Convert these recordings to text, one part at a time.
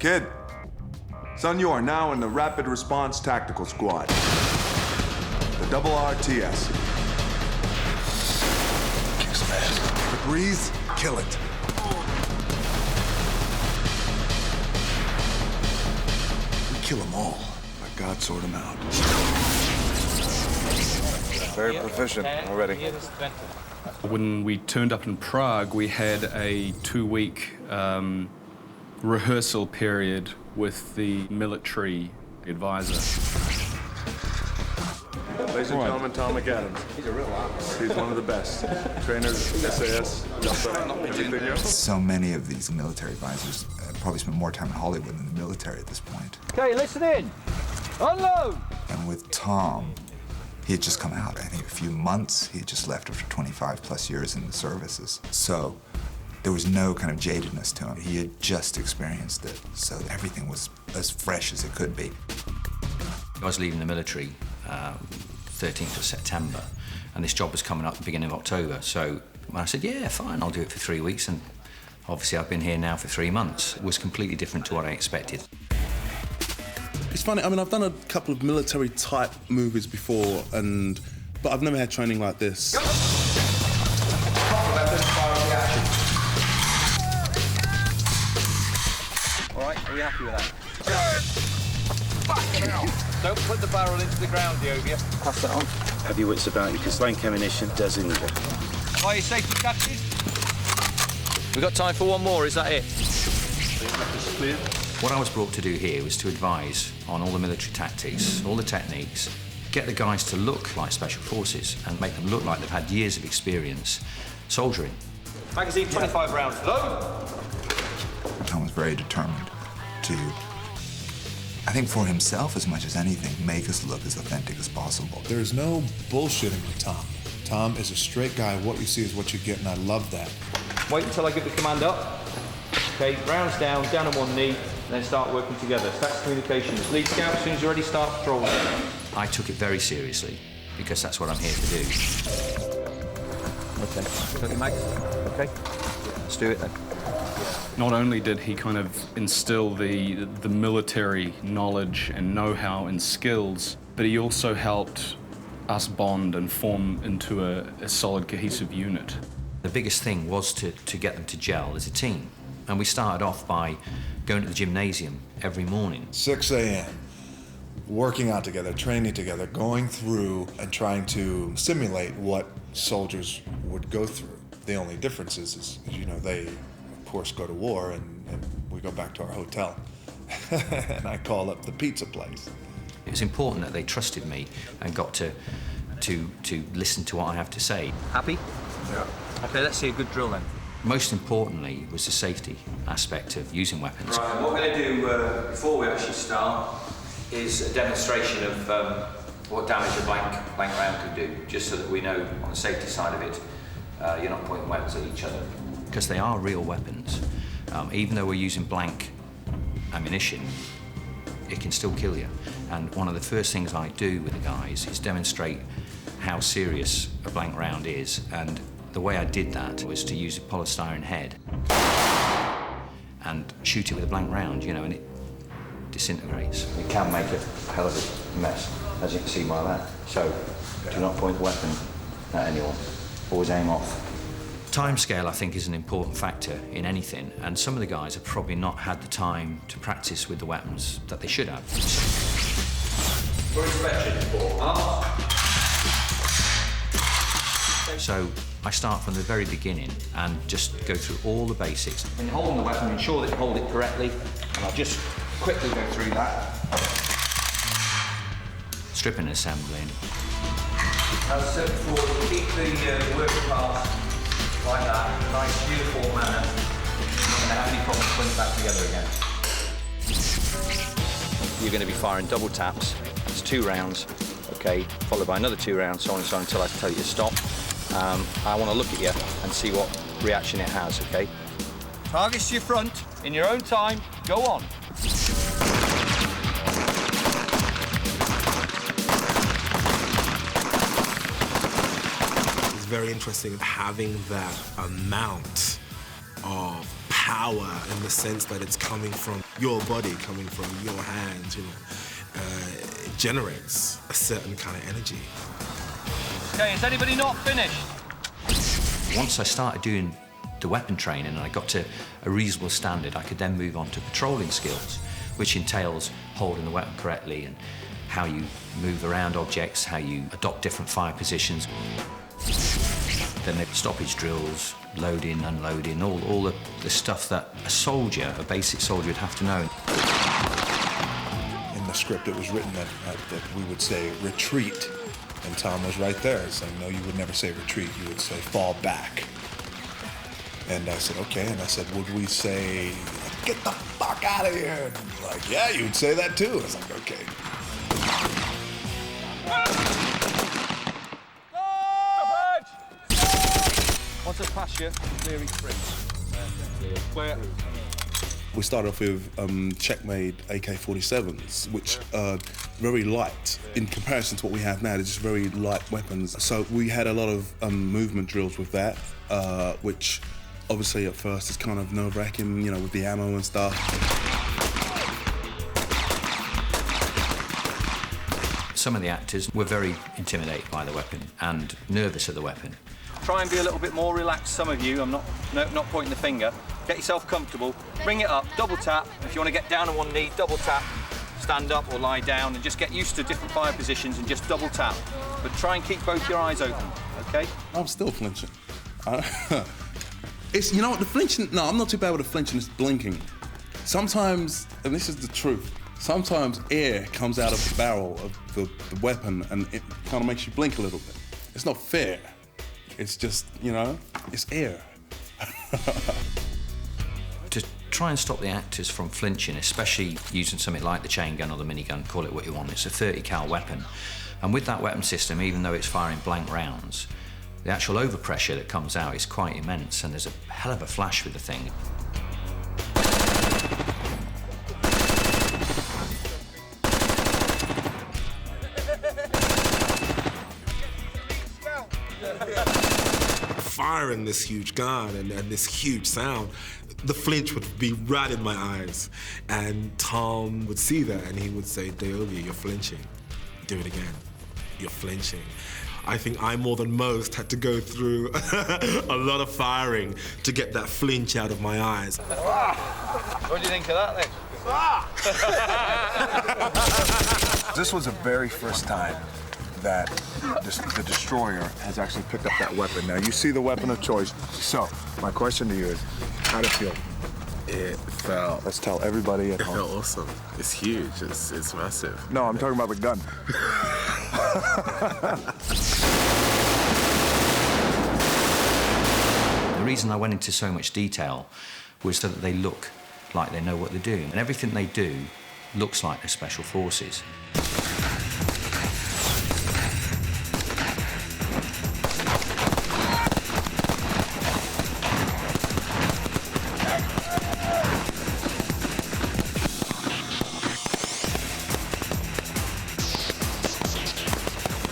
Kid, son, you are now in the Rapid Response Tactical Squad. The double RTS. Kick some ass. Breeze, kill it. We kill them all. Let God sort them out. Very proficient already. When we turned up in Prague, we had a 2-week rehearsal period with the military advisor. Ladies and gentlemen, Tom McAdams. He's a real ox. He's one of the best. Trainers, SAS, everything else. So many of these military advisors probably spend more time in Hollywood than the military at this point. Okay, listen in. Unload! And with Tom, he had just come out, I think, a few months. He had just left after 25 plus years in the services. So there was no kind of jadedness to him. He had just experienced it, so everything was as fresh as it could be. I was leaving the military 13th of September, and this job was coming up at the beginning of October. So I said, yeah, fine, I'll do it for 3 weeks. And obviously I've been here now for 3 months. It was completely different to what I expected. It's funny, I mean, I've done a couple of military-type movies before, but I've never had training like this. All right, are you happy with that? Don't put the barrel into the ground, Deobia. Pass that on. Have your wits about you, because blank ammunition does injure. Are your safety catches? We've got time for one more, is that it? What I was brought to do here was to advise on all the military tactics, all the techniques, get the guys to look like Special Forces and make them look like they've had years of experience soldiering. Magazine, 25 rounds. Load! Tom was very determined to, I think for himself as much as anything, make us look as authentic as possible. There's no bullshitting with Tom. Tom is a straight guy. What you see is what you get, and I love that. Wait until I give the command up. Okay, rounds down on one knee, and then start working together. That's communications. Lead scout, as soon as you're ready, start patrolling. I took it very seriously, because that's what I'm here to do. Okay, got your mag? Okay, let's do it then. Not only did he kind of instill the military knowledge and know-how and skills, but he also helped us bond and form into a solid, cohesive unit. The biggest thing was to get them to gel as a team. And we started off by going to the gymnasium every morning. 6 a.m., working out together, training together, going through and trying to simulate what soldiers would go through. The only difference is you know, they, of course, go to war and we go back to our hotel. And I call up the pizza place. It was important that they trusted me and got to listen to what I have to say. Happy? Yeah. Okay, let's see a good drill then. Most importantly was the safety aspect of using weapons. Right, what we're going to do before we actually start is a demonstration of what damage a blank round could do, just so that we know on the safety side of it, you're not pointing weapons at each other. Because they are real weapons. Even though we're using blank ammunition, it can still kill you. And one of the first things I do with the guys is demonstrate how serious a blank round is. And the way I did that was to use a polystyrene head and shoot it with a blank round, you know, and it disintegrates. It can make a hell of a mess, as you can see by that. So, do not point the weapon at anyone. Always aim off. Timescale, I think, is an important factor in anything, and some of the guys have probably not had the time to practice with the weapons that they should have. For inspection, for arms. So I start from the very beginning and just go through all the basics. When you're holding the weapon, ensure that you hold it correctly, and I'll just quickly go through that. Stripping and assembling. As I said before, keep the working parts like that, in a nice uniform manner. You're not going to have any problems putting it back together again. You're going to be firing double taps. It's 2 rounds, okay, followed by another 2 rounds, so on and so on, until I tell you to stop. I want to look at you and see what reaction it has, okay? Targets to your front, in your own time, go on. It's very interesting having that amount of power in the sense that it's coming from your body, coming from your hands, you know. It generates a certain kind of energy. Okay, is anybody not finished? Once I started doing the weapon training and I got to a reasonable standard, I could then move on to patrolling skills, which entails holding the weapon correctly and how you move around objects, how you adopt different fire positions. Then the stoppage drills, loading, unloading, all the stuff that a soldier, a basic soldier, would have to know. In the script, it was written that we would say retreat, and Tom was right there saying, no, you would never say retreat, you would say fall back. And I said, okay, and I said, would we say, get the fuck out of here? And he's like, yeah, you would say that too. I was like, okay. Once I pass you, clearing free. Clear. We started off with checkmate AK-47s, which are very light in comparison to what we have now. They're just very light weapons. So we had a lot of movement drills with that, which obviously at first is kind of nerve-wracking, you know, with the ammo and stuff. Some of the actors were very intimidated by the weapon and nervous of the weapon. Try and be a little bit more relaxed, some of you. I'm not pointing the finger. Get yourself comfortable. Bring it up, double tap. If you want to get down on one knee, double tap. Stand up or lie down and just get used to different fire positions and just double tap. But try and keep both your eyes open, okay? I'm still flinching. It's, you know what, the flinching, no, I'm not too bad with the flinching, it's blinking. Sometimes, and this is the truth, sometimes air comes out of the barrel of the weapon and it kind of makes you blink a little bit. It's not fair. It's just, you know, it's air. To try and stop the actors from flinching, especially using something like the chain gun or the minigun, call it what you want, it's a 30 cal weapon. And with that weapon system, even though it's firing blank rounds, the actual overpressure that comes out is quite immense and there's a hell of a flash with the thing. Firing this huge gun and this huge sound, the flinch would be right in my eyes. And Tom would see that and he would say, Deobia, you're flinching. Do it again. You're flinching. I think I, more than most, had to go through a lot of firing to get that flinch out of my eyes. What do you think of that, then? This was the very first time that the destroyer has actually picked up that weapon. Now, you see the weapon of choice. So, my question to you is, how did it feel? It felt... Let's tell everybody at home. It felt awesome. It's huge. It's massive. No, I'm talking about the gun. The reason I went into so much detail was so that they look like they know what they're doing. And everything they do looks like they're special forces.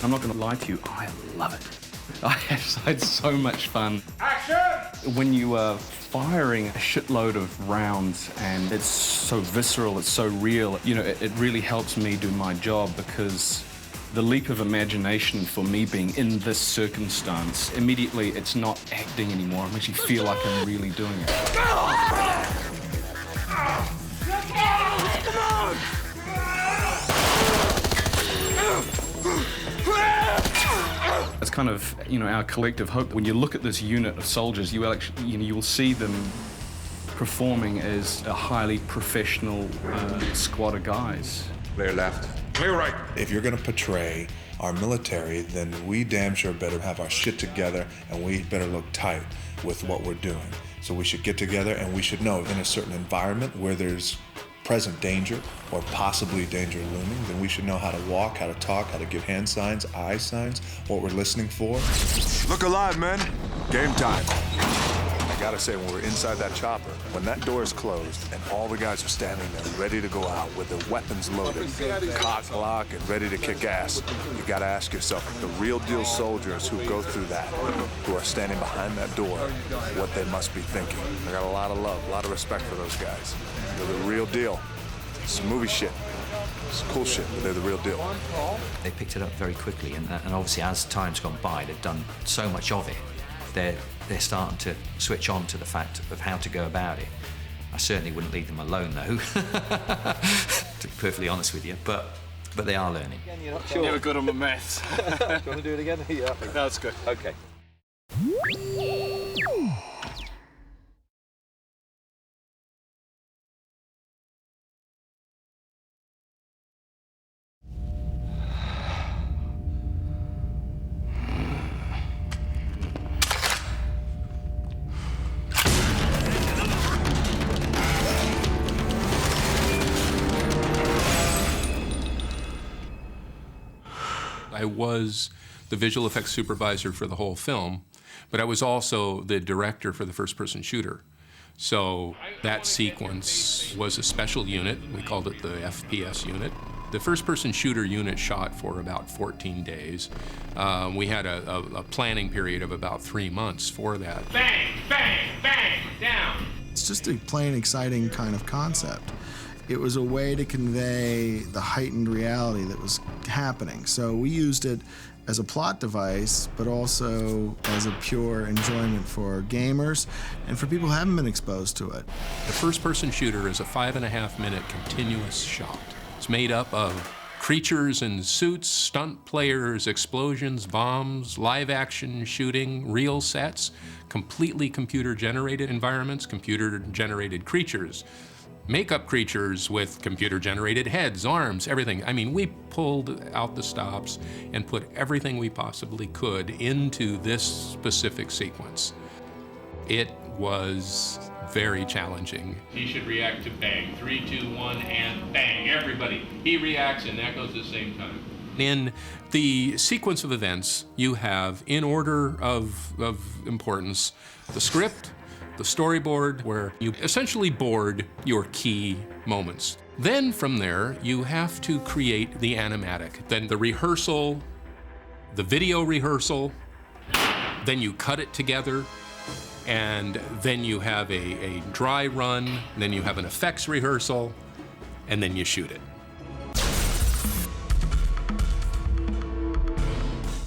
I'm not going to lie to you, I love it. I had so much fun. Action! When you are firing a shitload of rounds and it's so visceral, it's so real, you know, it really helps me do my job because the leap of imagination for me being in this circumstance, immediately it's not acting anymore. It makes you feel like I'm really doing it. It's kind of, you know, our collective hope. When you look at this unit of soldiers, you will actually, you know, you will see them performing as a highly professional squad of guys. Clear left. Clear right. If you're gonna portray our military, then we damn sure better have our shit together and we better look tight with what we're doing. So we should get together and we should know in a certain environment where there's present danger or possibly danger looming, then we should know how to walk, how to talk, how to give hand signs, eye signs, what we're listening for. Look alive, men. Game time. I gotta say, when we're inside that chopper, when that door is closed and all the guys are standing there ready to go out with their weapons loaded, cock block and ready to kick ass, you gotta ask yourself, the real deal soldiers who go through that, who are standing behind that door, what they must be thinking. I got a lot of love, a lot of respect for those guys. They're the real deal. It's movie shit. It's cool shit, but they're the real deal. They picked it up very quickly, and obviously as time's gone by, they've done so much of it. They're starting to switch on to the fact of how to go about it. I certainly wouldn't leave them alone, though, to be perfectly honest with you, but they are learning. You're not sure. Never good on my maths. Do you want to do it again? Yeah. That's good. Okay. I was the visual effects supervisor for the whole film, but I was also the director for the first-person shooter. So that sequence was a special unit. We called it the FPS unit. The first-person shooter unit shot for about 14 days. We had a planning period of about 3 months for that. Bang, bang, bang, down. It's just a plain, exciting kind of concept. It was a way to convey the heightened reality that was happening. So we used it as a plot device, but also as a pure enjoyment for gamers and for people who haven't been exposed to it. The first-person shooter is a 5.5-minute continuous shot. It's made up of creatures in suits, stunt players, explosions, bombs, live-action shooting, real sets, completely computer-generated environments, computer-generated creatures, makeup creatures with computer-generated heads, arms, everything. I mean, we pulled out the stops and put everything we possibly could into this specific sequence. It was very challenging. He should react to bang. 3, 2, 1, and bang. Everybody. He reacts, and that goes at the same time. In the sequence of events, you have, in order of importance, the script, the storyboard, where you essentially board your key moments. Then from there, you have to create the animatic. Then the rehearsal, the video rehearsal, then you cut it together, and then you have a dry run, then you have an effects rehearsal, and then you shoot it.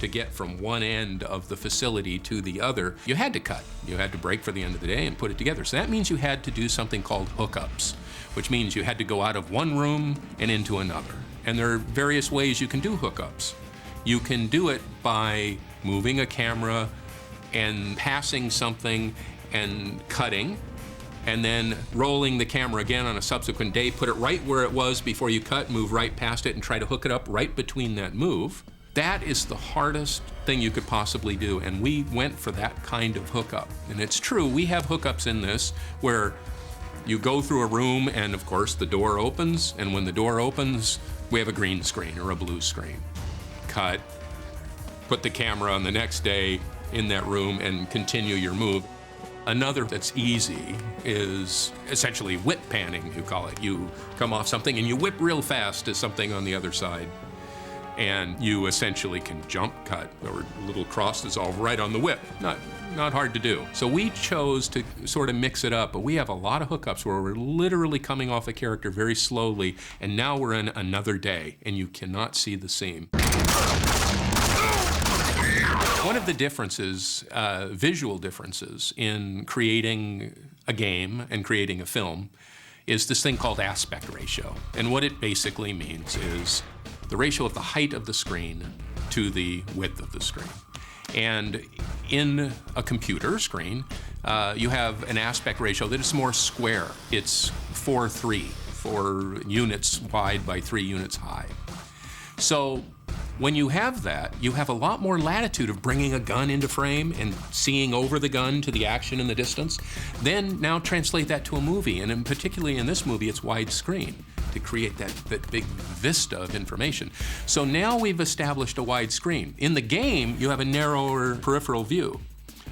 To get from one end of the facility to the other, you had to cut. You had to break for the end of the day and put it together. So that means you had to do something called hookups, which means you had to go out of one room and into another. And there are various ways you can do hookups. You can do it by moving a camera and passing something and cutting, and then rolling the camera again on a subsequent day, put it right where it was before you cut, move right past it, and try to hook it up right between that move. That is the hardest thing you could possibly do, and we went for that kind of hookup. And it's true, we have hookups in this where you go through a room and of course the door opens, and when the door opens, we have a green screen or a blue screen. Cut, put the camera on the next day in that room and continue your move. Another that's easy is essentially whip panning, you call it. You come off something and you whip real fast to something on the other side. And you essentially can jump cut or little cross dissolve right on the whip. Not hard to do. So we chose to sort of mix it up, but we have a lot of hookups where we're literally coming off a character very slowly, and now we're in another day, and you cannot see the seam. One of the differences, visual differences, in creating a game and creating a film is this thing called aspect ratio. And what it basically means is the ratio of the height of the screen to the width of the screen. And in a computer screen, you have an aspect ratio that is more square. It's 4:3, 4 units wide by 3 units high. So when you have that, you have a lot more latitude of bringing a gun into frame and seeing over the gun to the action in the distance. Then now translate that to a movie, and particularly in this movie, it's widescreen to create that big vista of information. So now we've established a wide screen. In the game, you have a narrower peripheral view.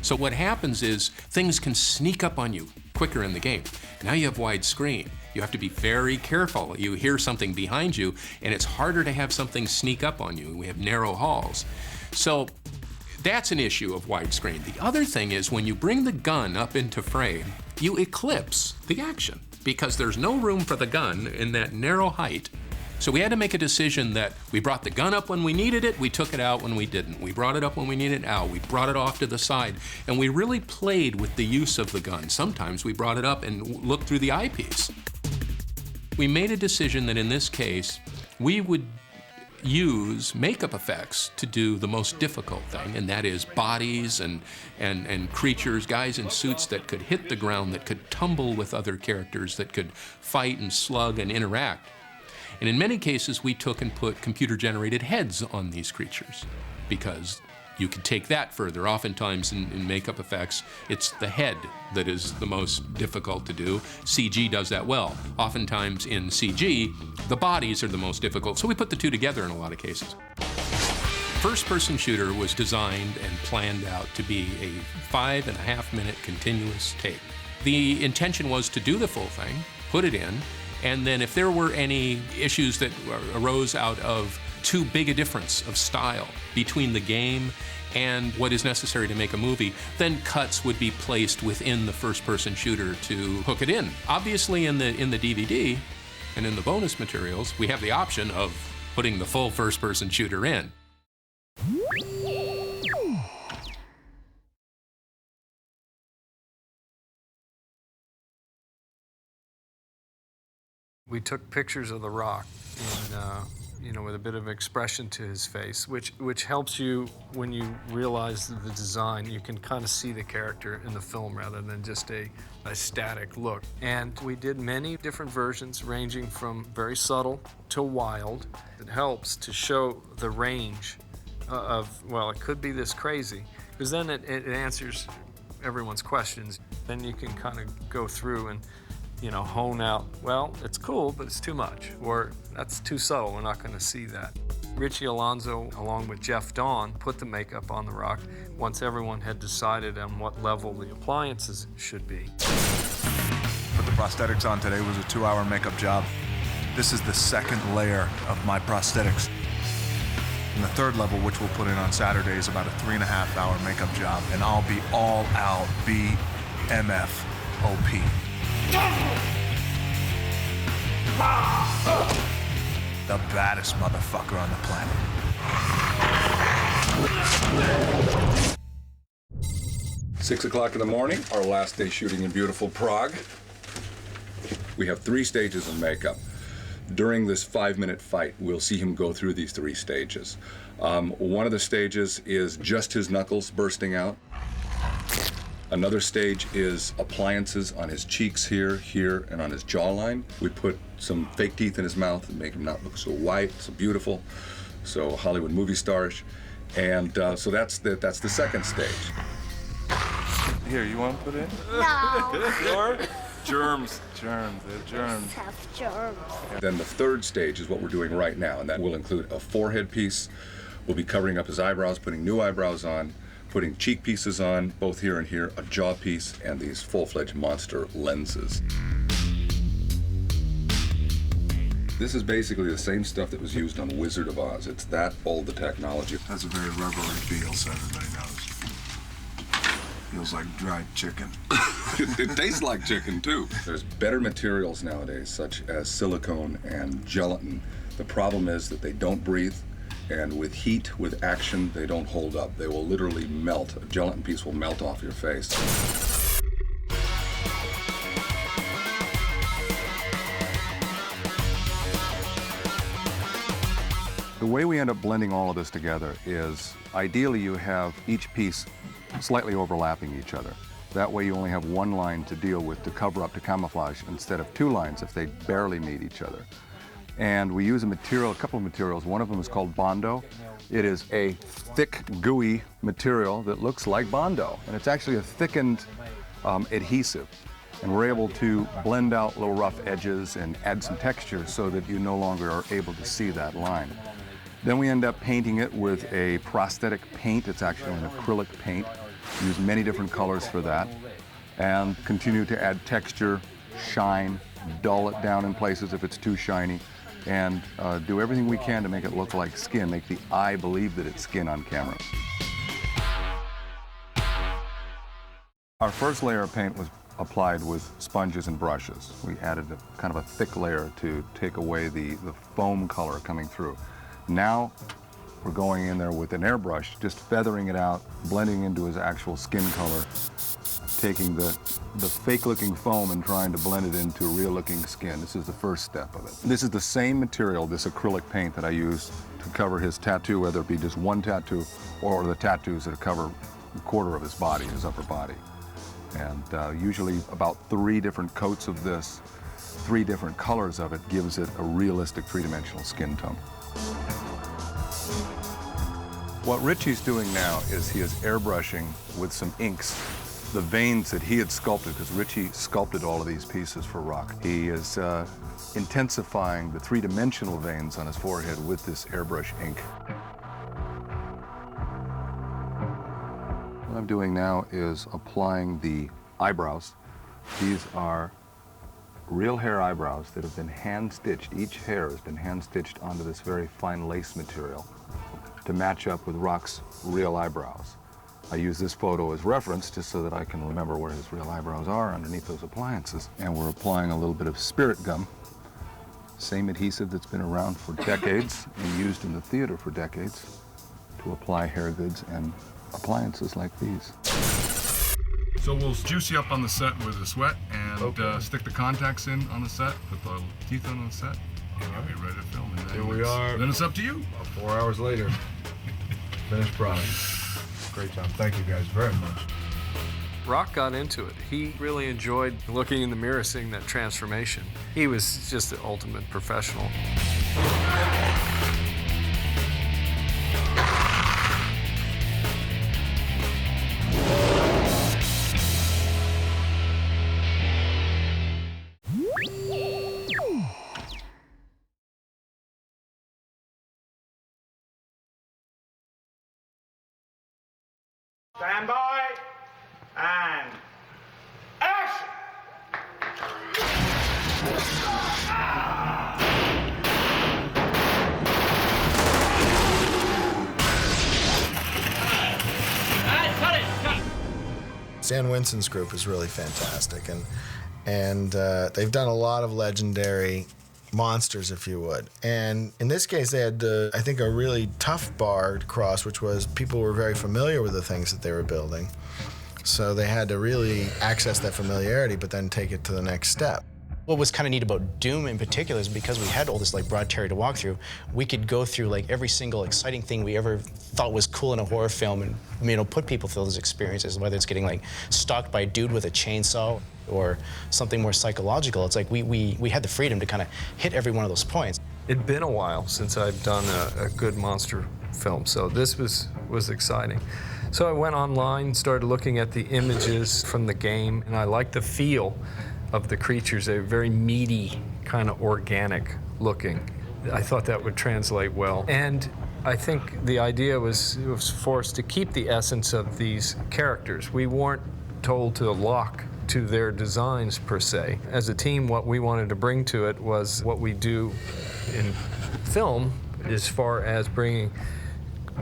So what happens is things can sneak up on you quicker in the game. Now you have widescreen. You have to be very careful. You hear something behind you, and it's harder to have something sneak up on you. We have narrow halls. So that's an issue of widescreen. The other thing is when you bring the gun up into frame, you eclipse the action because there's no room for the gun in that narrow height. So we had to make a decision that we brought the gun up when we needed it, we took it out when we didn't. We brought it up when we needed it out, we brought it off to the side, and we really played with the use of the gun. Sometimes we brought it up and looked through the eyepiece. We made a decision that in this case, we would use makeup effects to do the most difficult thing, and that is bodies and creatures, guys in suits that could hit the ground, that could tumble with other characters, that could fight and slug and interact. And in many cases, we took and put computer-generated heads on these creatures because you could take that further. Oftentimes in makeup effects, it's the head that is the most difficult to do. CG does that well. Oftentimes in CG, the bodies are the most difficult. So we put the two together in a lot of cases. First-person shooter was designed and planned out to be a 5.5-minute continuous tape. The intention was to do the full thing, put it in, and then if there were any issues that arose out of too big a difference of style between the game and what is necessary to make a movie, then cuts would be placed within the first-person shooter to hook it in. Obviously in the DVD and in the bonus materials, we have the option of putting the full first-person shooter in. We took pictures of The Rock, and, with a bit of expression to his face, which helps you when you realize the design. You can kind of see the character in the film rather than just a static look. And we did many different versions, ranging from very subtle to wild. It helps to show the range of, well, it could be this crazy, because then it answers everyone's questions. Then you can kind of go through and hone out, well, it's cool, but it's too much, or that's too subtle, we're not going to see that. Richie Alonso, along with Jeff Dawn, put the makeup on The Rock once everyone had decided on what level the appliances should be. Put the prosthetics on today was a 2-hour makeup job. This is the second layer of my prosthetics. And the third level, which we'll put in on Saturday, is about a 3.5-hour makeup job, and I'll be all out BMFOP. The baddest motherfucker on the planet. 6 o'clock in the morning, our last day shooting in beautiful Prague. We have 3 stages of makeup. During this 5-minute fight, we'll see him go through these 3 stages. One of the stages is just his knuckles bursting out. Another stage is appliances on his cheeks here, and on his jawline. We put some fake teeth in his mouth and make him not look so white, so beautiful, so Hollywood movie starish. And so that's the second stage. Here, you want to put in? No. Sure? Germs. They're germs. Have germs. Then the third stage is what we're doing right now, and that will include a forehead piece. We'll be covering up his eyebrows, putting new eyebrows on, putting cheek pieces on, both here and here, a jaw piece, and these full-fledged monster lenses. This is basically the same stuff that was used on Wizard of Oz. It's that old, the technology. That's a very rubbery feel, so everybody knows. Feels like dried chicken. It tastes like chicken, too. There's better materials nowadays, such as silicone and gelatin. The problem is that they don't breathe, and with heat, with action, they don't hold up. They will literally melt. A gelatin piece will melt off your face. The way we end up blending all of this together is, ideally you have each piece slightly overlapping each other. That way you only have one line to deal with to cover up, to camouflage, instead of 2 lines if they barely meet each other. And we use a couple of materials. One of them is called Bondo. It is a thick, gooey material that looks like Bondo, and it's actually a thickened adhesive. And we're able to blend out little rough edges and add some texture so that you no longer are able to see that line. Then we end up painting it with a prosthetic paint. It's actually an acrylic paint. Use many different colors for that, and continue to add texture, shine, dull it down in places if it's too shiny, and do everything we can to make it look like skin, make the eye believe that it's skin on camera. Our first layer of paint was applied with sponges and brushes. We added a kind of a thick layer to take away the foam color coming through. Now we're going in there with an airbrush, just feathering it out, blending into his actual skin color, taking the fake-looking foam and trying to blend it into real-looking skin. This is the first step of it. This is the same material, this acrylic paint that I used to cover his tattoo, whether it be just one tattoo or the tattoos that cover a quarter of his body, his upper body. And usually about 3 different coats of this, 3 different colors of it, gives it a realistic 3-dimensional skin tone. What Richie's doing now is he is airbrushing with some inks the veins that he had sculpted, because Richie sculpted all of these pieces for Rock. He is intensifying the 3-dimensional veins on his forehead with this airbrush ink. What I'm doing now is applying the eyebrows. These are real hair eyebrows that have been hand-stitched. Each hair has been hand-stitched onto this very fine lace material to match up with Rock's real eyebrows. I use this photo as reference just so that I can remember where his real eyebrows are underneath those appliances. And we're applying a little bit of spirit gum, same adhesive that's been around for decades and used in the theater for decades to apply hair goods and appliances like these. So we'll juice you up on the set with the sweat and stick the contacts in on the set, put the teeth on the set, and you'll be ready to film. And then Here we are. Then it's up to you. 4 hours later, finished product. Great job. Thank you guys very much. Rock got into it. He really enjoyed looking in the mirror, seeing that transformation. He was just the ultimate professional. Stand by, and action! Stan Winston's group is really fantastic, and they've done a lot of legendary monsters, if you would. And in this case, they had, I think, a really tough bar to cross, which was people were very familiar with the things that they were building. So they had to really access that familiarity, but then take it to the next step. What was kind of neat about Doom in particular is because we had all this broad territory to walk through, we could go through every single exciting thing we ever thought was cool in a horror film and put people through those experiences, whether it's getting stalked by a dude with a chainsaw or something more psychological. It's we had the freedom to kind of hit every one of those points. It'd been a while since I'd done a good monster film, so this was exciting. So I went online, started looking at the images from the game, and I liked the feel of the creatures. They're very meaty, kind of organic looking. I thought that would translate well. And I think the idea was for us to keep the essence of these characters. We weren't told to lock to their designs per se. As a team, what we wanted to bring to it was what we do in film as far as bringing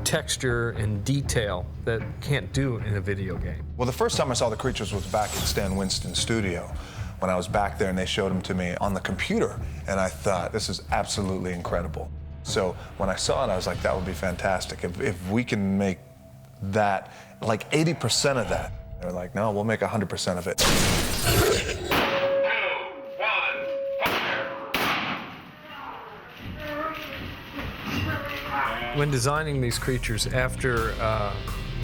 texture and detail that can't do in a video game. Well, the first time I saw the creatures was back at Stan Winston's studio, when I was back there and they showed them to me on the computer, and I thought, this is absolutely incredible. So when I saw it, I was like, that would be fantastic. If we can make that, 80% of that. They're like, no, we'll make 100% of it. When designing these creatures, after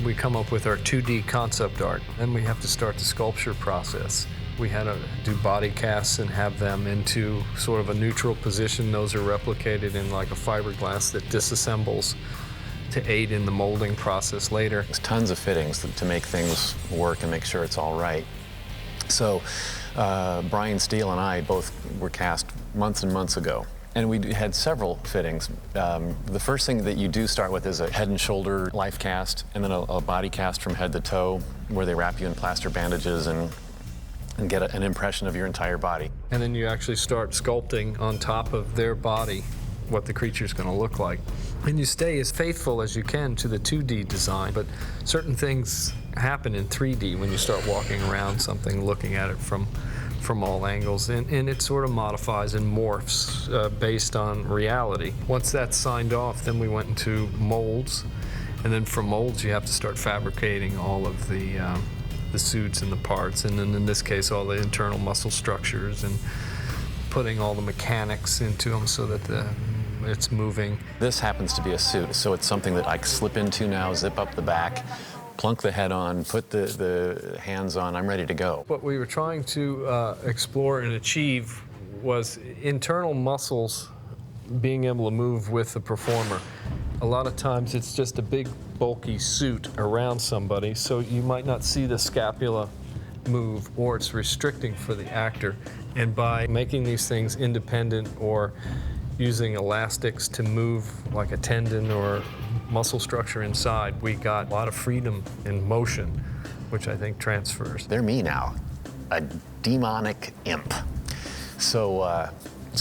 we come up with our 2D concept art, then we have to start the sculpture process. We had to do body casts and have them into sort of a neutral position. Those are replicated in a fiberglass that disassembles to aid in the molding process later. There's tons of fittings to make things work and make sure it's all right. So Brian Steele and I both were cast months and months ago. And we had several fittings. The first thing that you do start with is a head and shoulder life cast, and then a body cast from head to toe, where they wrap you in plaster bandages and get an impression of your entire body. And then you actually start sculpting on top of their body what the creature's going to look like. And you stay as faithful as you can to the 2D design, but certain things happen in 3D when you start walking around something, looking at it from all angles, and it sort of modifies and morphs based on reality. Once that's signed off, then we went into molds, and then from molds you have to start fabricating all of the suits and the parts, and then in this case all the internal muscle structures, and putting all the mechanics into them so that it's moving. This happens to be a suit, so it's something that I slip into now, zip up the back, plunk the head on, put the hands on, I'm ready to go. What we were trying to explore and achieve was internal muscles being able to move with the performer. A lot of times it's just a big bulky suit around somebody, so you might not see the scapula move, or it's restricting for the actor. And by making these things independent or using elastics to move like a tendon or muscle structure inside, we got a lot of freedom in motion, which I think transfers. They're me now, a demonic imp. So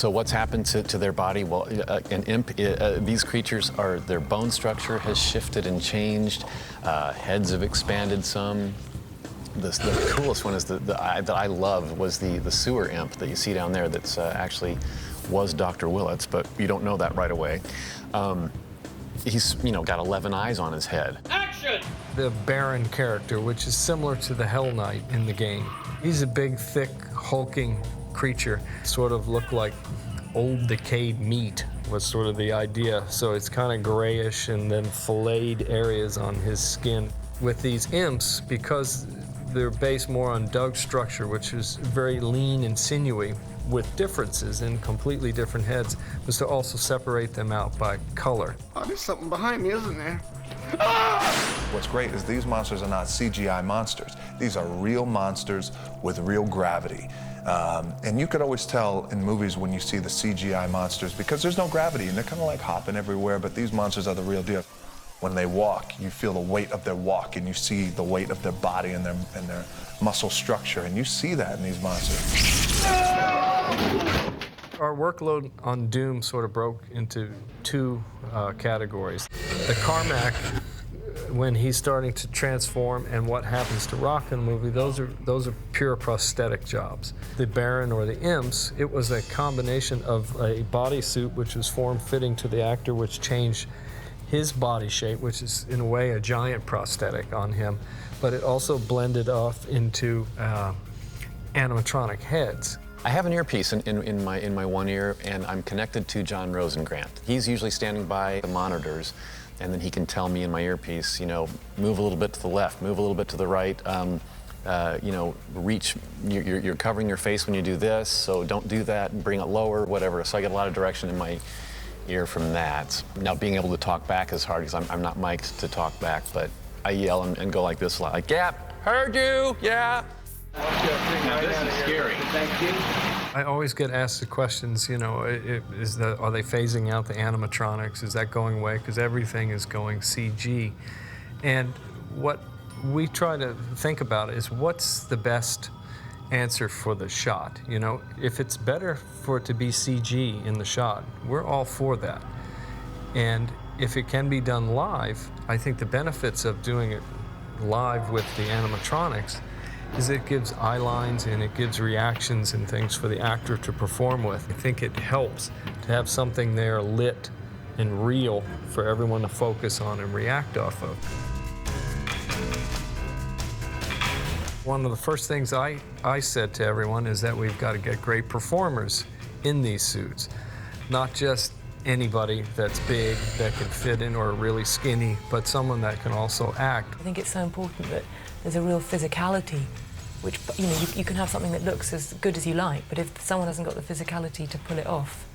what's happened to their body? Well, an imp, these creatures their bone structure has shifted and changed. Heads have expanded some. The coolest one is that I love was the sewer imp that you see down there. That's actually was Dr. Willits, but you don't know that right away. He's got 11 eyes on his head. Action! The Baron character, which is similar to the Hell Knight in the game. He's a big, thick, hulking creature. Sort of looked like old decayed meat was sort of the idea. So it's kind of grayish and then filleted areas on his skin. With these imps, because they're based more on Doug's structure, which is very lean and sinewy, with differences in completely different heads, was to also separate them out by color. Oh, there's something behind me, isn't there? What's great is these monsters are not CGI monsters. These are real monsters with real gravity. And you could always tell in movies when you see the CGI monsters, because there's no gravity and they're kind of like hopping everywhere, but these monsters are the real deal. When they walk, you feel the weight of their walk, and you see the weight of their body and their muscle structure, and you see that in these monsters. Our workload on Doom sort of broke into two categories. The Carmack, when he's starting to transform, and what happens to Rock in the movie, those are pure prosthetic jobs. The Baron or the Imps, it was a combination of a bodysuit which was form-fitting to the actor, which changed his body shape, which is in a way a giant prosthetic on him, but it also blended off into animatronic heads. I have an earpiece in my one ear, and I'm connected to John Rosengrant. He's usually standing by the monitors, and then he can tell me in my earpiece, move a little bit to the left, move a little bit to the right, reach, you're covering your face when you do this, so don't do that, bring it lower, whatever. So I get a lot of direction in my ear from that. Now, being able to talk back is hard because I'm not mic'd to talk back, but I yell and go like this a lot, like, yeah, heard you, yeah. Now, this is scary. Thank you. I always get asked the questions, are they phasing out the animatronics? Is that going away? Because everything is going CG. And what we try to think about is what's the best answer for the shot. If it's better for it to be CG in the shot, we're all for that. And if it can be done live, I think the benefits of doing it live with the animatronics is it gives eye lines and it gives reactions and things for the actor to perform with. I think it helps to have something there lit and real for everyone to focus on and react off of. One of the first things I said to everyone is that we've got to get great performers in these suits. Not just anybody that's big, that can fit in, or really skinny, but someone that can also act. I think it's so important that there's a real physicality, which, you can have something that looks as good as you like, but if someone hasn't got the physicality to pull it off,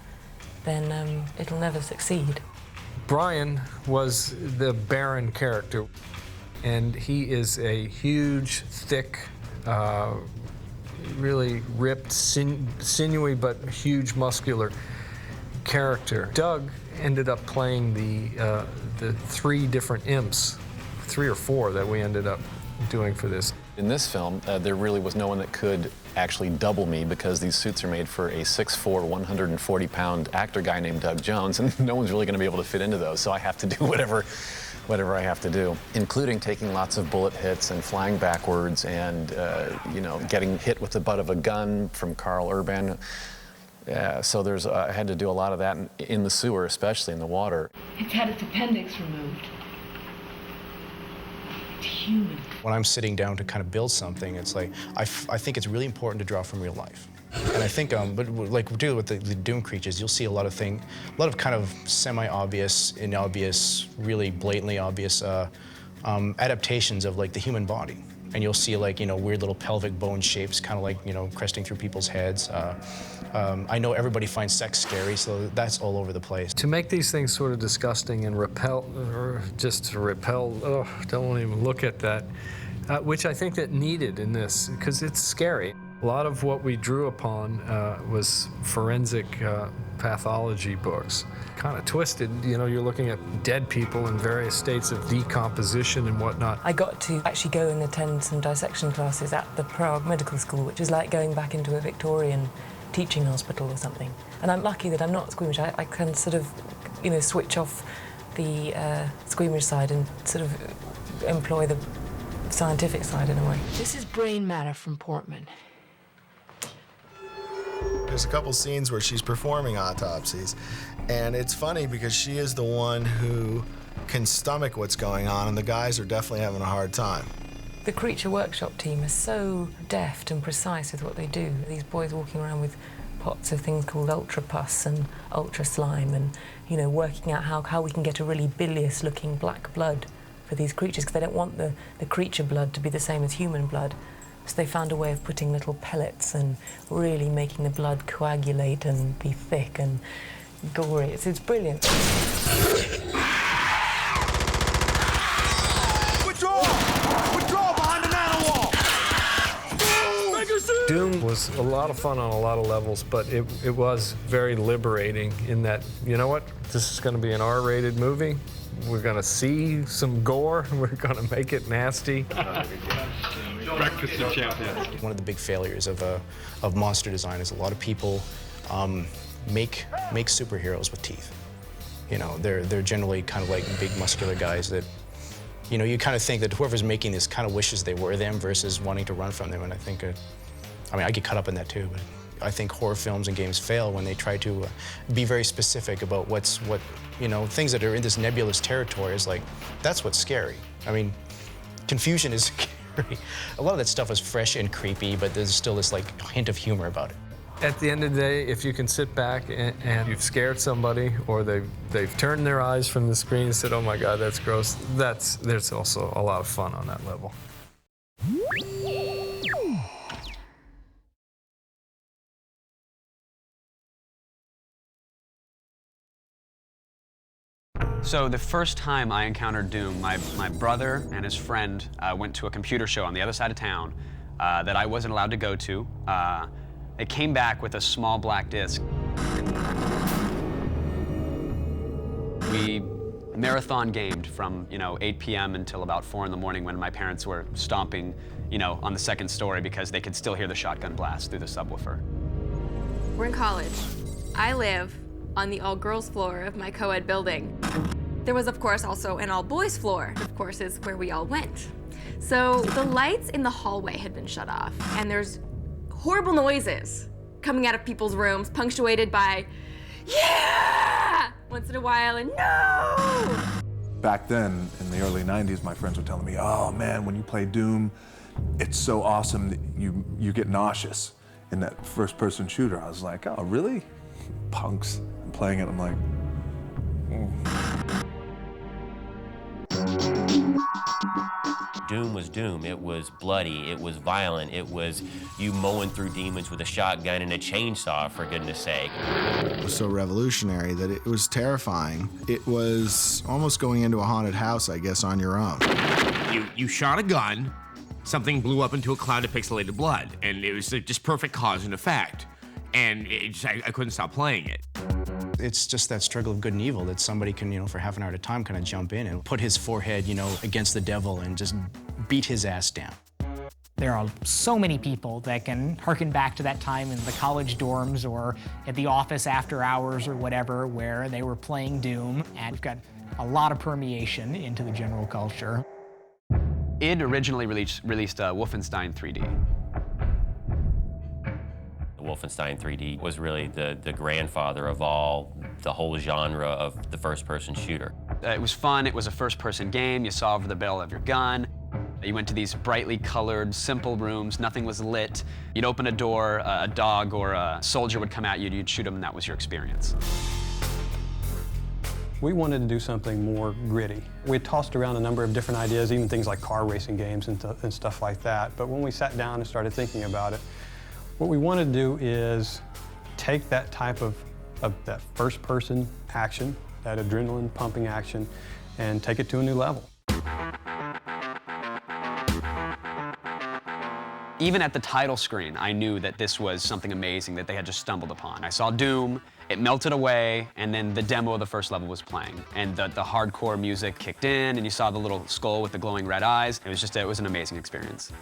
then it'll never succeed. Brian was the Baron character. And he is a huge, thick, really ripped, sinewy, but huge muscular character. Doug ended up playing the 3 different imps, 3 or 4 that we ended up doing for this. In this film, there really was no one that could actually double me because these suits are made for a 6'4", 140-pound actor guy named Doug Jones, and no one's really going to be able to fit into those, so I have to do whatever I have to do, including taking lots of bullet hits and flying backwards and, you know, getting hit with the butt of a gun from Karl Urban. So I had to do a lot of that in the sewer, especially in the water. It's had its appendix removed. It's human. When I'm sitting down to kind of build something, it's like, I think it's really important to draw from real life. And I think, but like particularly with the Doom creatures, you'll see a lot of kind of semi-obvious, inobvious, really blatantly obvious adaptations of like the human body. And you'll see like, you know, weird little pelvic bone shapes, kind of like, you know, cresting through people's heads. I know everybody finds sex scary, so that's all over the place. To make these things sort of disgusting and repel, oh, don't even look at that, which I think that needed in this, because it's scary. A lot of what we drew upon was forensic pathology books. Kind of twisted, you know, you're looking at dead people in various states of decomposition and whatnot. I got to actually go and attend some dissection classes at the Prague Medical School, which is like going back into a Victorian teaching hospital or something. And I'm lucky that I'm not squeamish. I can sort of, you know, switch off the squeamish side and sort of employ the scientific side in a way. This is brain matter from Portman. There's a couple scenes where she's performing autopsies, and it's funny because she is the one who can stomach what's going on, and the guys are definitely having a hard time. The Creature Workshop team is so deft and precise with what they do. These boys walking around with pots of things called ultra pus and ultra slime, and, you know, working out how we can get a really bilious-looking black blood for these creatures, because they don't want the creature blood to be the same as human blood. So they found a way of putting little pellets and really making the blood coagulate and be thick and gory. It's brilliant. Withdraw! Withdraw behind the nanowall! Doom was a lot of fun on a lot of levels, but it was very liberating in that, you know what, this is going to be an R-rated movie. We're going to see some gore. We're going to make it nasty. Breakfast of champions. One of the big failures of monster design is a lot of people make superheroes with teeth. You know, they're generally kind of like big muscular guys that, you know, you kind of think that whoever's making this kind of wishes they were them versus wanting to run from them. And I think, I mean, I get caught up in that too, but I think horror films and games fail when they try to be very specific about what, you know, things that are in this nebulous territory is like, that's what's scary. I mean, confusion is scary. A lot of that stuff is fresh and creepy, but there's still this like hint of humor about it. At the end of the day, if you can sit back and you've scared somebody, or they've turned their eyes from the screen and said, oh my God, that's gross, there's also a lot of fun on that level. So the first time I encountered Doom, my brother and his friend went to a computer show on the other side of town that I wasn't allowed to go to. They came back with a small black disc. We marathon gamed from, 8 p.m. until about 4 in the morning when my parents were stomping, on the second story because they could still hear the shotgun blast through the subwoofer. We're in college. I live on the all-girls floor of my co-ed building. There was, of course, also an all-boys floor, of course, is where we all went. So the lights in the hallway had been shut off, and there's horrible noises coming out of people's rooms, punctuated by, yeah, once in a while, and no! Back then, in the early 90s, my friends were telling me, oh man, when you play Doom, it's so awesome that you get nauseous in that first-person shooter. I was like, oh, really? Punks. I'm playing it, I'm like, Doom was Doom. It was bloody, it was violent, it was you mowing through demons with a shotgun and a chainsaw, for goodness sake. It was so revolutionary that it was terrifying. It was almost going into a haunted house, I guess, on your own. You shot a gun, something blew up into a cloud of pixelated blood, and it was just perfect cause and effect. and I couldn't stop playing it. It's just that struggle of good and evil that somebody can, you know, for half an hour at a time kind of jump in and put his forehead, you know, against the devil and just beat his ass down. There are so many people that can harken back to that time in the college dorms or at the office after hours or whatever where they were playing Doom, and we've got a lot of permeation into the general culture. id originally released Wolfenstein 3D. Wolfenstein 3D was really the grandfather of the whole genre of the first-person shooter. It was fun. It was a first-person game. You saw over the barrel of your gun. You went to these brightly colored, simple rooms. Nothing was lit. You'd open a door, a dog or a soldier would come at you, you'd shoot him, and that was your experience. We wanted to do something more gritty. We had tossed around a number of different ideas, even things like car racing games and stuff like that. But when we sat down and started thinking about it, what we wanted to do is take that type of that first-person action, that adrenaline-pumping action, and take it to a new level. Even at the title screen, I knew that this was something amazing that they had just stumbled upon. I saw Doom, it melted away, and then the demo of the first level was playing. And the hardcore music kicked in, and you saw the little skull with the glowing red eyes. It was an amazing experience.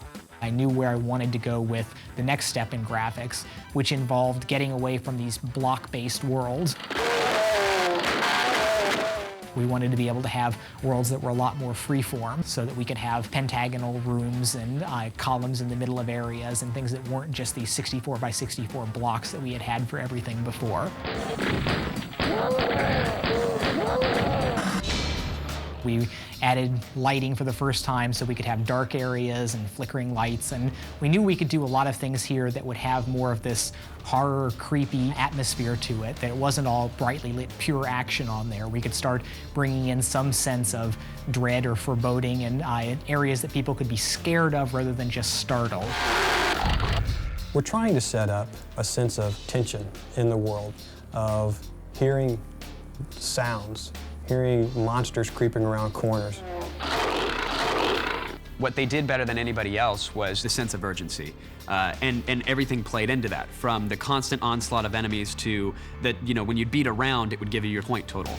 I knew where I wanted to go with the next step in graphics, which involved getting away from these block-based worlds. We wanted to be able to have worlds that were a lot more freeform so that we could have pentagonal rooms and columns in the middle of areas and things that weren't just these 64 by 64 blocks that we had had for everything before. We added lighting for the first time so we could have dark areas and flickering lights, and we knew we could do a lot of things here that would have more of this horror, creepy atmosphere to it, that it wasn't all brightly lit, pure action on there. We could start bringing in some sense of dread or foreboding and areas that people could be scared of rather than just startled. We're trying to set up a sense of tension in the world, of hearing sounds, hearing monsters creeping around corners. What they did better than anybody else was the sense of urgency. And everything played into that, from the constant onslaught of enemies to that, you know, when you'd beat a round, it would give you your point total.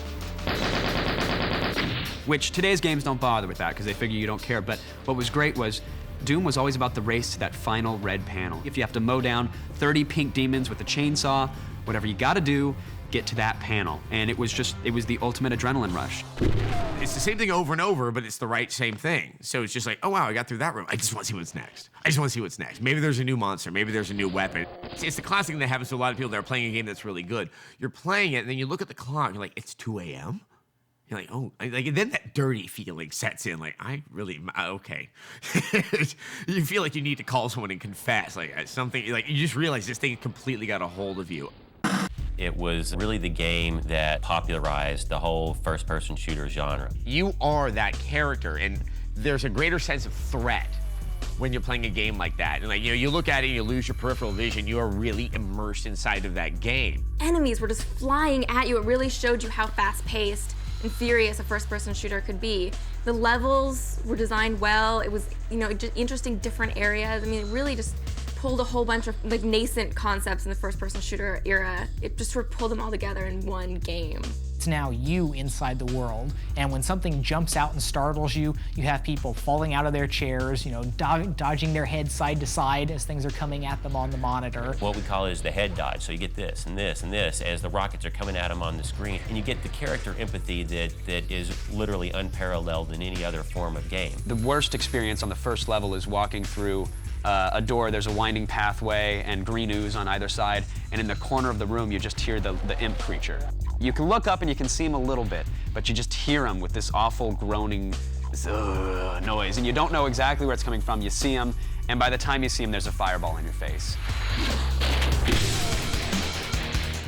Which today's games don't bother with that because they figure you don't care. But what was great was Doom was always about the race to that final red panel. If you have to mow down 30 pink demons with a chainsaw, whatever you gotta do, get to that panel. And it was the ultimate adrenaline rush. It's the same thing over and over, but it's the same thing. So it's just like, oh wow, I got through that room. I just want to see what's next. I just want to see what's next. Maybe there's a new monster. Maybe there's a new weapon. It's the classic thing that happens to a lot of people that are playing a game that's really good. You're playing it, and then you look at the clock, and you're like, it's 2 a.m.? You're like, oh, like, and then that dirty feeling sets in, like, okay. You feel like you need to call someone and confess, like something, like you just realize this thing completely got a hold of you. It was really the game that popularized the whole first-person shooter genre. You are that character, and there's a greater sense of threat when you're playing a game like that. And like, you know, you look at it and you lose your peripheral vision, you are really immersed inside of that game. Enemies were just flying at you. It really showed you how fast-paced and furious a first-person shooter could be. The levels were designed well. It was, you know, just interesting different areas. I mean, it really just pulled a whole bunch of like nascent concepts in the first-person shooter era. It just sort of pulled them all together in one game. It's now you inside the world, and when something jumps out and startles you, you have people falling out of their chairs, you know, dodging their heads side to side as things are coming at them on the monitor. What we call is the head dodge. So you get this and this and this as the rockets are coming at them on the screen. And you get the character empathy that is literally unparalleled in any other form of game. The worst experience on the first level is walking through a door, there's a winding pathway and green ooze on either side, and in the corner of the room you just hear the imp creature. You can look up and you can see him a little bit, but you just hear him with this awful groaning noise, and you don't know exactly where it's coming from. You see him, and by the time you see him, there's a fireball in your face.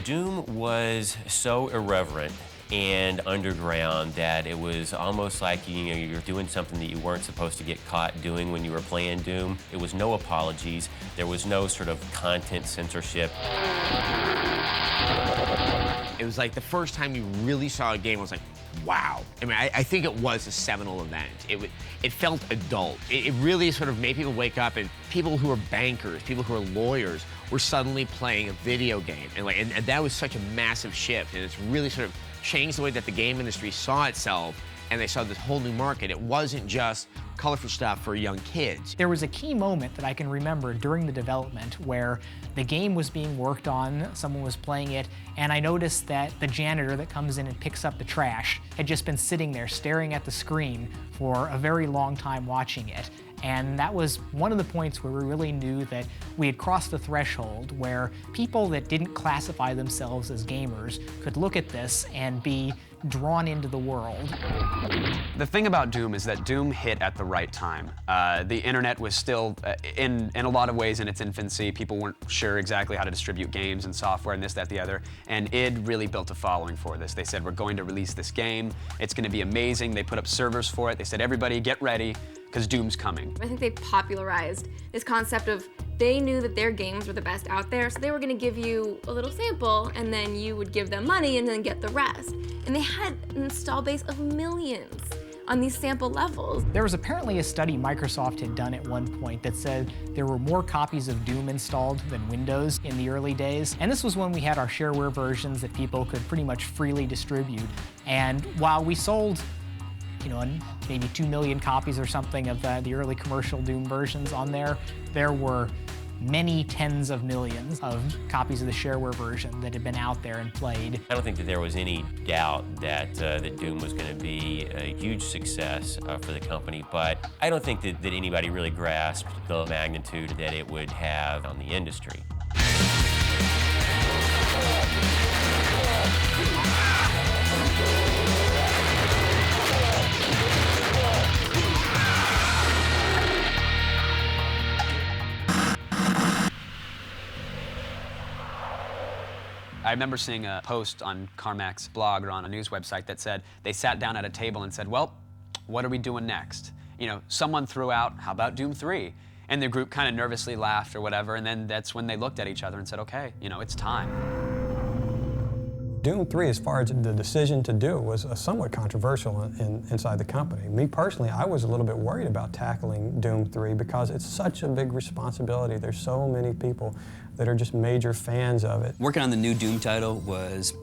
Doom was so irreverent and underground that it was almost like, you know, you're doing something that you weren't supposed to get caught doing when you were playing Doom. It was no apologies. There was no sort of content censorship. It was like the first time you really saw a game, I was like, wow. I mean, I think it was a seminal event. It felt adult. It really sort of made people wake up, and people who are bankers, people who are lawyers, were suddenly playing a video game. And that was such a massive shift, and it's really sort of changed the way that the game industry saw itself, and they saw this whole new market. It wasn't just colorful stuff for young kids. There was a key moment that I can remember during the development where the game was being worked on, someone was playing it, and I noticed that the janitor that comes in and picks up the trash had just been sitting there staring at the screen for a very long time watching it. And that was one of the points where we really knew that we had crossed the threshold where people that didn't classify themselves as gamers could look at this and be drawn into the world. The thing about Doom is that Doom hit at the right time. The internet was still, in a lot of ways, in its infancy. People weren't sure exactly how to distribute games and software and this, that, the other. And id really built a following for this. They said, we're going to release this game. It's going to be amazing. They put up servers for it. They said, everybody get ready, because Doom's coming. I think they popularized this concept of they knew that their games were the best out there, so they were gonna give you a little sample, and then you would give them money and then get the rest. And they had an install base of millions on these sample levels. There was apparently a study Microsoft had done at one point that said there were more copies of Doom installed than Windows in the early days. And this was when we had our shareware versions that people could pretty much freely distribute. And while we sold maybe 2 million copies or something of the early commercial Doom versions on there, there were many tens of millions of copies of the shareware version that had been out there and played. I don't think that there was any doubt that that Doom was going to be a huge success for the company, but I don't think that anybody really grasped the magnitude that it would have on the industry. I remember seeing a post on Carmack's blog or on a news website that said they sat down at a table and said, well, what are we doing next? Someone threw out, how about Doom 3? And the group kind of nervously laughed or whatever, and then that's when they looked at each other and said, okay, it's time. Doom 3, as far as the decision to do, was somewhat controversial inside the company. Me personally, I was a little bit worried about tackling Doom 3 because it's such a big responsibility. There's so many people that are just major fans of it. Working on the new Doom title was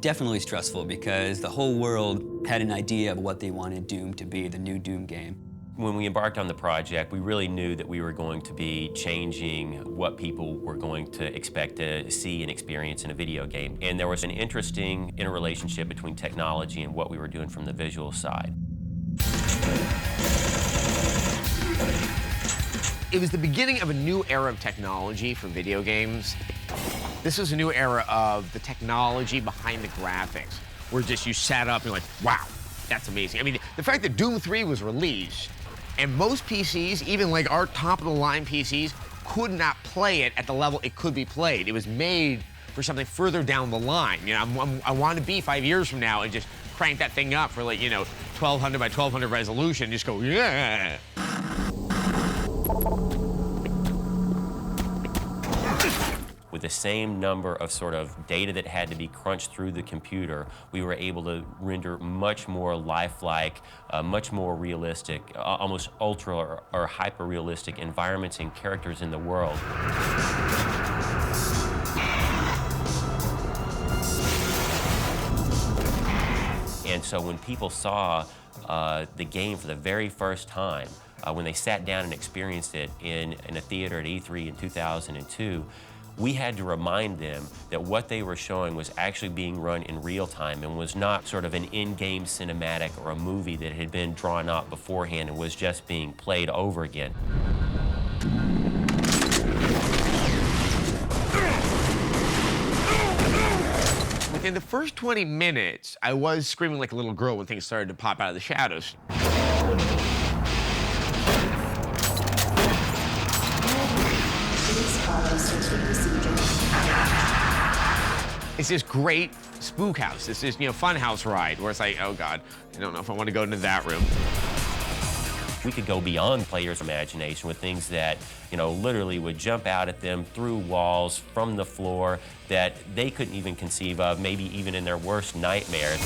definitely stressful because the whole world had an idea of what they wanted Doom to be, the new Doom game. When we embarked on the project, we really knew that we were going to be changing what people were going to expect to see and experience in a video game. And there was an interesting interrelationship between technology and what we were doing from the visual side. It was the beginning of a new era of technology for video games. This was a new era of the technology behind the graphics, where just you sat up and you're like, wow, that's amazing. I mean, the fact that Doom 3 was released, and most PCs, even like our top-of-the-line PCs, could not play it at the level it could be played. It was made for something further down the line. I want to be 5 years from now and just crank that thing up for 1200 by 1200 resolution, just go, yeah. With the same number of sort of data that had to be crunched through the computer, we were able to render much more lifelike, much more realistic, almost ultra or hyper-realistic environments and characters in the world. And so when people saw the game for the very first time, when they sat down and experienced it in a theater at E3 in 2002, we had to remind them that what they were showing was actually being run in real time and was not sort of an in-game cinematic or a movie that had been drawn out beforehand and was just being played over again. Within the first 20 minutes, I was screaming like a little girl when things started to pop out of the shadows. It's this great spook house. It's this, fun house ride where it's like, oh God, I don't know if I want to go into that room. We could go beyond players' imagination with things that, literally would jump out at them through walls, from the floor, that they couldn't even conceive of, maybe even in their worst nightmares.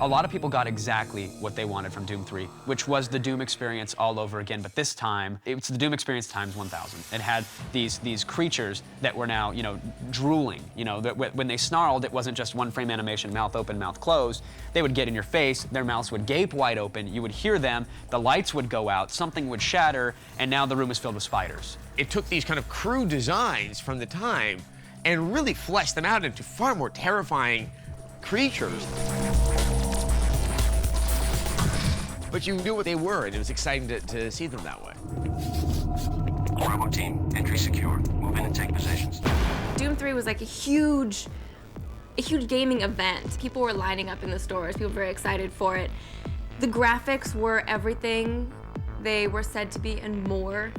A lot of people got exactly what they wanted from Doom 3, which was the Doom experience all over again, but this time, it's the Doom experience times 1,000. It had these creatures that were now, drooling. That when they snarled, it wasn't just one frame animation, mouth open, mouth closed. They would get in your face, their mouths would gape wide open, you would hear them, the lights would go out, something would shatter, and now the room is filled with spiders. It took these kind of crude designs from the time and really fleshed them out into far more terrifying creatures. But you knew what they were, and it was exciting to see them that way. Bravo team, entry secure. Move in and take positions. Doom 3 was like a huge gaming event. People were lining up in the stores. People were very excited for it. The graphics were everything they were said to be and more.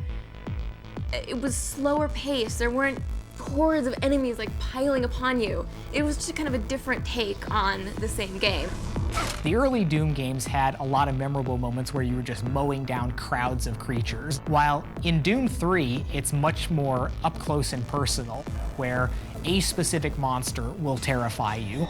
It was slower paced. There weren't hordes of enemies like piling upon you. It was just kind of a different take on the same game. The early Doom games had a lot of memorable moments where you were just mowing down crowds of creatures, while in Doom 3, it's much more up close and personal, where a specific monster will terrify you.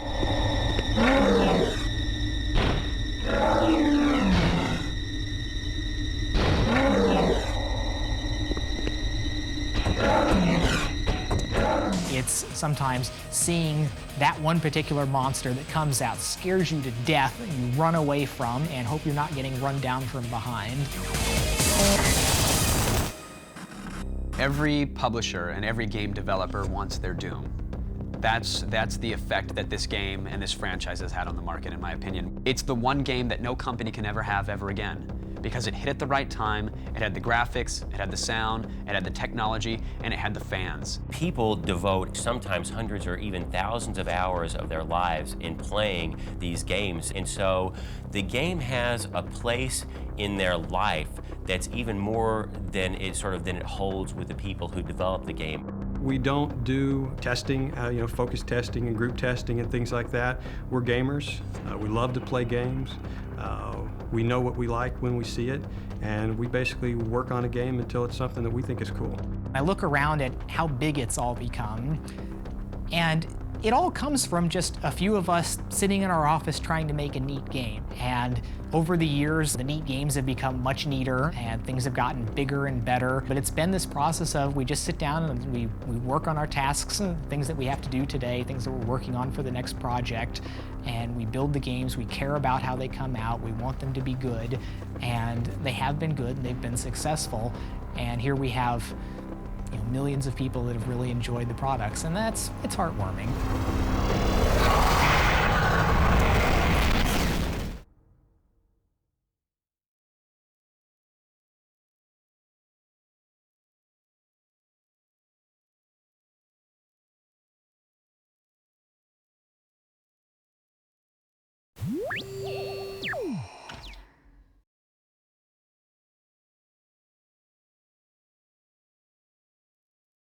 It's sometimes seeing that one particular monster that comes out, scares you to death, that you run away from and hope you're not getting run down from behind. Every publisher and every game developer wants their Doom. That's the effect that this game and this franchise has had on the market, in my opinion. It's the one game that no company can ever have ever again, because it hit at the right time, it had the graphics, it had the sound, it had the technology, and it had the fans. People devote sometimes hundreds or even thousands of hours of their lives in playing these games, and so the game has a place in their life that's even more than it holds with the people who develop the game. We don't do testing, focus testing and group testing and things like that. We're gamers. We love to play games. We know what we like when we see it, and we basically work on a game until it's something that we think is cool. I look around at how big it's all become, and it all comes from just a few of us sitting in our office trying to make a neat game. And over the years, the neat games have become much neater and things have gotten bigger and better. But it's been this process of we just sit down and we work on our tasks and things that we have to do today, things that we're working on for the next project. And we build the games, we care about how they come out, we want them to be good. And they have been good and they've been successful. And here we have millions of people that have really enjoyed the products, and it's heartwarming.